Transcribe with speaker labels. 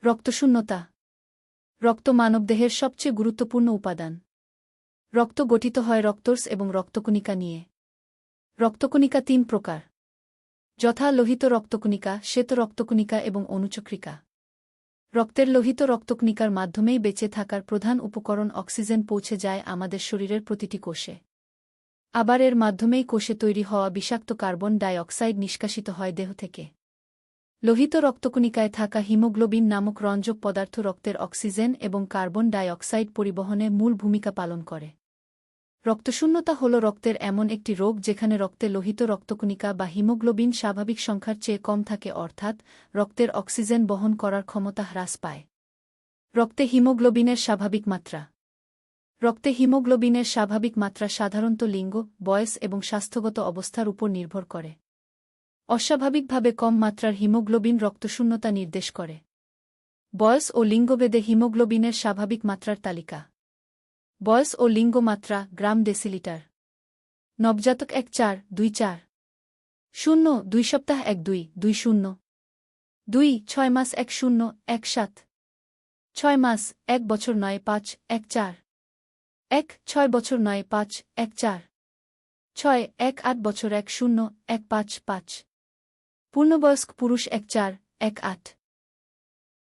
Speaker 1: রক্তশূন্যতা। রক্ত মানবদেহের সবচেয়ে গুরুত্বপূর্ণ উপাদান। রক্ত গঠিত হয় রক্তরস এবং রক্তকণিকা নিয়ে। রক্তকণিকা ৩ প্রকার, যথা লোহিত রক্তকণিকা, শ্বেত রক্তকণিকা এবং অনুচক্রিকা। রক্তের লোহিত রক্তকণিকার মাধ্যমেই বেঁচে থাকার প্রধান উপকরণ অক্সিজেন পৌঁছে যায় আমাদের শরীরের প্রতিটি কোষে। আবার এর মাধ্যমেই কোষে তৈরি হওয়া বিষাক্ত কার্বন ডাই অক্সাইড নিষ্কাশিত হয় দেহ থেকে। লোহিত রক্তকণিকায় থাকা হিমোগ্লোবিন নামক রঞ্জক পদার্থ রক্তের অক্সিজেন এবং কার্বন ডাই অক্সাইড পরিবহনে মূল ভূমিকা পালন করে। রক্তশূন্যতা হল রক্তের এমন একটি রোগ যেখানে রক্তে লোহিত রক্তকণিকা বা হিমোগ্লোবিন স্বাভাবিক সংখ্যার চেয়ে কম থাকে, অর্থাৎ রক্তের অক্সিজেন বহন করার ক্ষমতা হ্রাস পায়। রক্তে হিমোগ্লোবিনের স্বাভাবিক মাত্রা। রক্তে হিমোগ্লোবিনের স্বাভাবিক মাত্রা সাধারণত লিঙ্গ, বয়স এবং স্বাস্থ্যগত অবস্থার উপর নির্ভর করে। অস্বাভাবিকভাবে কম মাত্রার হিমোগ্লোবিন রক্তশূন্যতা নির্দেশ করে। বয়স ও লিঙ্গভেদে হিমোগ্লোবিনের স্বাভাবিক মাত্রার তালিকা। বয়স ও লিঙ্গ মাত্রা গ্রাম ডেসিলিটার। নবজাতক 1-4-2-4, 0-2 সপ্তাহ 1-2-2-0, 2-6 মাস 1-0-1-7, 6 মাস 1 বছর 9-5-1-4, 1-6 বছর 9-5-1-4, 6-1-8 বছর 1-0-1-5-5, পূর্ণবয়স্ক পুরুষ 1-4-1-8।